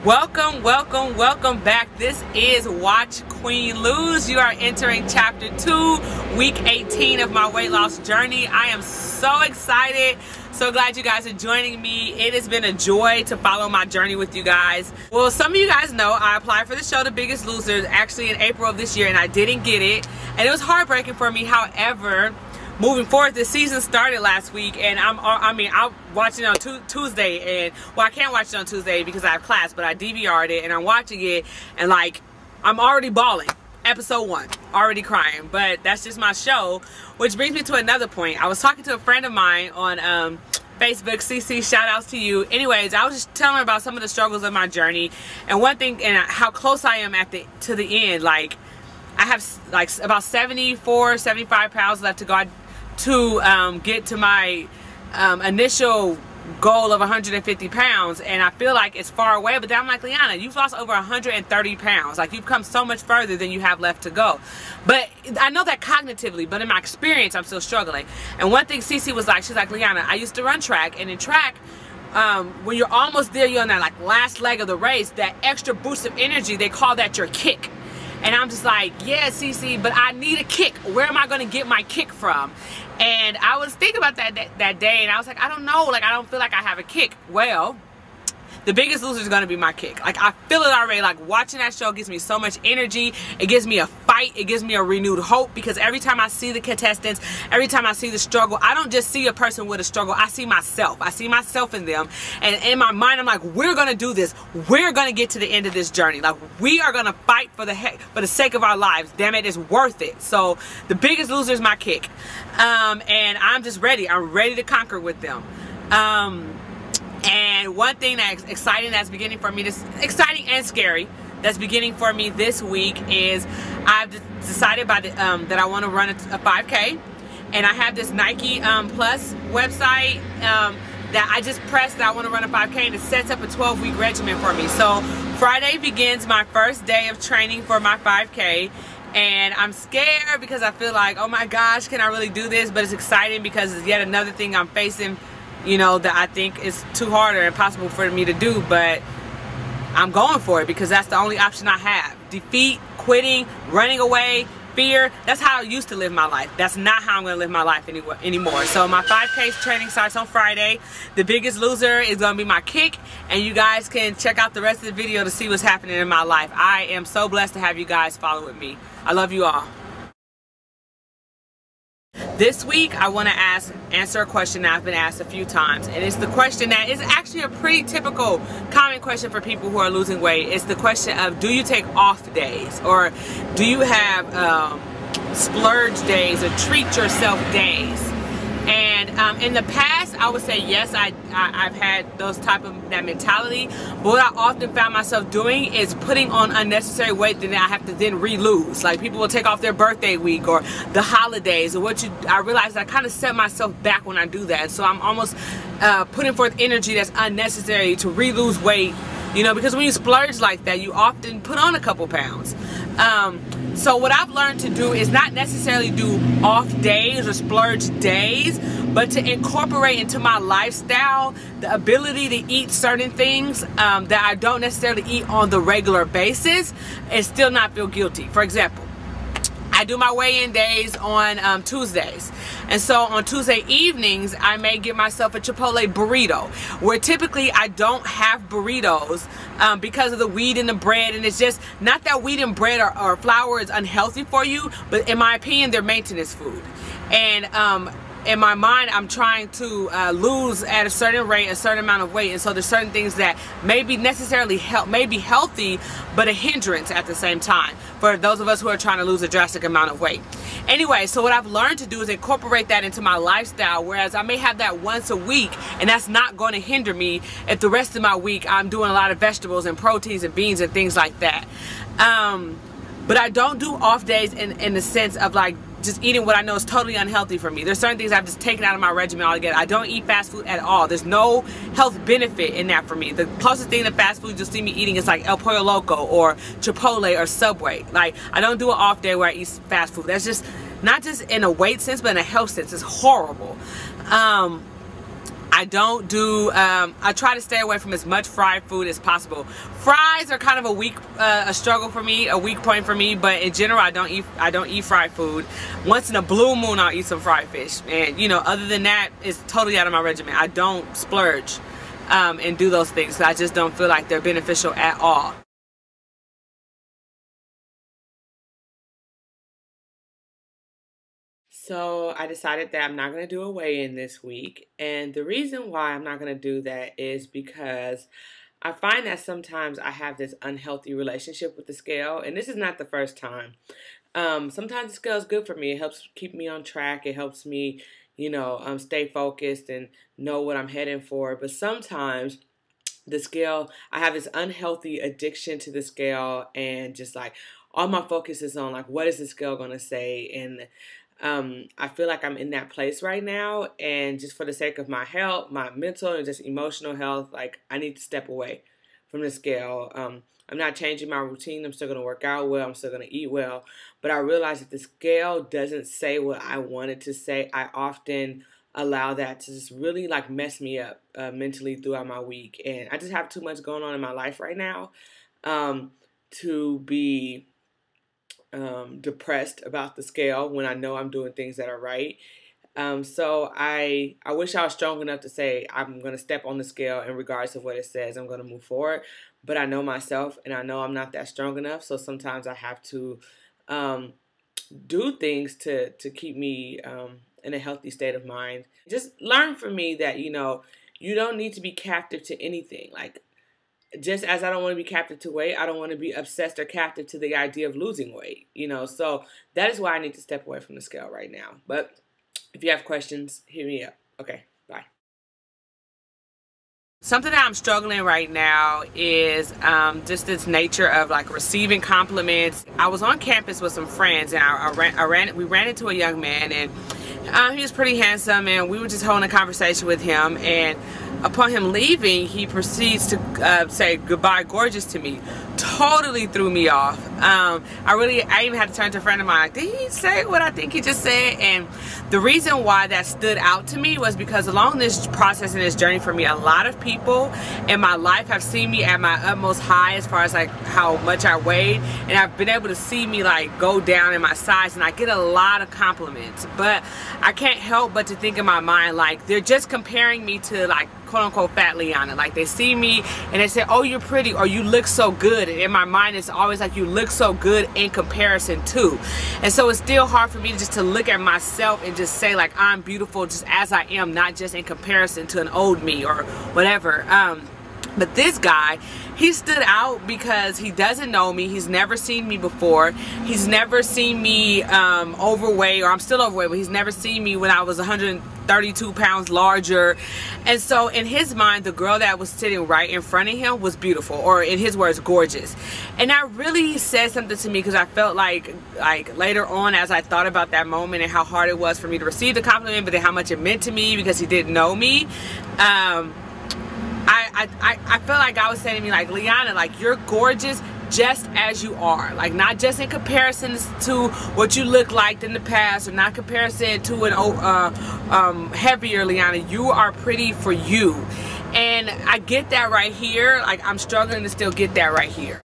Welcome back. This is Watch Queen Lose. You are entering chapter 2, week 18 of my weight loss journey. I am so excited. So glad you guys are joining me. It has been a joy to follow my journey with you guys. Well, some of you guys know I applied for the show The Biggest Loser actually in April of this year, and I didn't get it. And it was heartbreaking for me. However, moving forward, the season started last week, and I'm watching it on Tuesday, and well, I can't watch it on Tuesday because I have class, but I DVR'd it and I'm watching it, and like, I'm already bawling. Episode 1, already crying, but that's just my show. Which brings me to another point. I was talking to a friend of mine on Facebook. CC, shout outs to you. Anyways, I was just telling her about some of the struggles of my journey, and one thing, and how close I am to the end. Like, I have like about 75 pounds left to go to get to my initial goal of 150 pounds, and I feel like it's far away. But then I'm like, Liana, you've lost over 130 pounds. Like, you've come so much further than you have left to go. But I know that cognitively, but in my experience, I'm still struggling. And one thing Cece was like, she's like, Liana, I used to run track, and in track, when you're almost there, you're on that like last leg of the race, that extra boost of energy, they call that your kick. And I'm just like, yeah, Cece, but I need a kick. Where am I going to get my kick from? And I was thinking about that day, and I was like, I don't know. Like, I don't feel like I have a kick. Well, The Biggest Loser is going to be my kick. Like, I feel it already. Like, watching that show gives me so much energy. It gives me a fight. It gives me a renewed hope, because every time I see the contestants, every time I see the struggle, I don't just see a person with a struggle. I see myself. I see myself in them. And in my mind, I'm like, we're going to do this. We're going to get to the end of this journey. Like, we are going to fight for the sake of our lives. Damn it, it's worth it. So, The Biggest Loser is my kick. And I'm just ready. I'm ready to conquer with them. And one thing that's exciting, that's beginning for me, this exciting and scary, that's beginning for me this week is I've decided that I want to run a 5K, and I have this Nike Plus website that I just pressed that I want to run a 5K, and it sets up a 12-week regimen for me. So Friday begins my first day of training for my 5K. And I'm scared because I feel like, oh my gosh, can I really do this? But it's exciting because it's yet another thing I'm facing, you know, that I think is too hard or impossible for me to do. But I'm going for it because that's the only option I have. Defeat, quitting, running away, fear. That's how I used to live my life. That's not how I'm going to live my life anymore. So my 5K training starts on Friday. The Biggest Loser is going to be my kick. And you guys can check out the rest of the video to see what's happening in my life. I am so blessed to have you guys follow with me. I love you all. This week, I want to answer a question that I've been asked a few times, and it's the question that is actually a pretty typical, common question for people who are losing weight. It's the question of, do you take off days, or do you have splurge days or treat yourself days? And in the past, I would say yes, I've had that mentality. But what I often found myself doing is putting on unnecessary weight that I have to then re-lose. Like, people will take off their birthday week or the holidays, or I realize I kind of set myself back when I do that. So I'm almost putting forth energy that's unnecessary to re-lose weight, you know, because when you splurge like that, you often put on a couple pounds. So what I've learned to do is not necessarily do off days or splurge days, but to incorporate into my lifestyle the ability to eat certain things that I don't necessarily eat on the regular basis and still not feel guilty. For example, I do my weigh-in days on Tuesdays. And so on Tuesday evenings, I may get myself a Chipotle burrito, where typically I don't have burritos because of the wheat in the bread. And it's just not that wheat and bread or flour is unhealthy for you, but in my opinion, they're maintenance food. And in my mind, I'm trying to lose at a certain rate, a certain amount of weight. And so there's certain things that may be healthy, but a hindrance at the same time for those of us who are trying to lose a drastic amount of weight. Anyway, so what I've learned to do is incorporate that into my lifestyle, whereas I may have that once a week, and that's not going to hinder me if the rest of my week I'm doing a lot of vegetables and proteins and beans and things like that. But I don't do off days in the sense of like just eating what I know is totally unhealthy for me. There's certain things I've just taken out of my regimen altogether. I don't eat fast food at all. There's no health benefit in that for me. The closest thing to fast food you'll see me eating is like El Pollo Loco or Chipotle or Subway. Like, I don't do an off day where I eat fast food. That's just not just in a weight sense, but in a health sense. It's horrible. I I don't do, I try to stay away from as much fried food as possible. Fries are kind of a struggle for me, a weak point for me, but in general, I don't eat fried food. Once in a blue moon, I'll eat some fried fish. And, you know, other than that, it's totally out of my regimen. I don't splurge and do those things. So I just don't feel like they're beneficial at all. So I decided that I'm not going to do a weigh-in this week. And the reason why I'm not going to do that is because I find that sometimes I have this unhealthy relationship with the scale. And this is not the first time. Sometimes the scale is good for me. It helps keep me on track. It helps me, you know, stay focused and know what I'm heading for. But sometimes the scale, I have this unhealthy addiction to the scale, and just like all my focus is on like, what is the scale going to say? And I feel like I'm in that place right now, and just for the sake of my health, my mental and just emotional health, like I need to step away from the scale. I'm not changing my routine. I'm still going to work out well. I'm still going to eat well. But I realize that the scale doesn't say what I want it to say. I often allow that to just really like mess me up mentally throughout my week. And I just have too much going on in my life right now to be depressed about the scale when I know I'm doing things that are right. So I wish I was strong enough to say I'm going to step on the scale in regards to what it says. I'm going to move forward. But I know myself, and I know I'm not that strong enough. So sometimes I have to do things to keep me in a healthy state of mind. Just learn from me that, you know, you don't need to be captive to anything. Like, just as I don't want to be captive to weight, I don't want to be obsessed or captive to the idea of losing weight, you know. So that is why I need to step away from the scale right now. But if you have questions, hit me up. Okay, bye. Something that I'm struggling right now is just this nature of like receiving compliments. I was on campus with some friends, and we ran into a young man, and he was pretty handsome, and we were just holding a conversation with him, and upon him leaving, he proceeds to say goodbye gorgeous to me. Totally threw me off. I even had to turn to a friend of mine, like, did he say what I think he just said? And the reason why that stood out to me was because along this process and this journey for me, a lot of people in my life have seen me at my utmost high as far as like how much I weighed, and I've been able to see me like go down in my size, and I get a lot of compliments. But I can't help but to think in my mind like they're just comparing me to like quote-unquote fat Liana. Like they see me and they say, oh, you're pretty, or you look so good. And in my mind it's always like, you look so good in comparison to. And so it's still hard for me just to look at myself and just say like I'm beautiful just as I am, not just in comparison to an old me or whatever. But this guy, he stood out because he doesn't know me. He's never seen me before. He's never seen me overweight, or I'm still overweight, but he's never seen me when I was 132 pounds larger. And so in his mind, the girl that was sitting right in front of him was beautiful, or in his words, gorgeous. And that really said something to me, because I felt like later on, as I thought about that moment and how hard it was for me to receive the compliment, but then how much it meant to me because he didn't know me, I felt like God was saying to me, like, Liana, like, you're gorgeous just as you are. Like, not just in comparison to what you look like in the past, or not comparison to an heavier Liana. You are pretty for you. And I get that right here. Like, I'm struggling to still get that right here.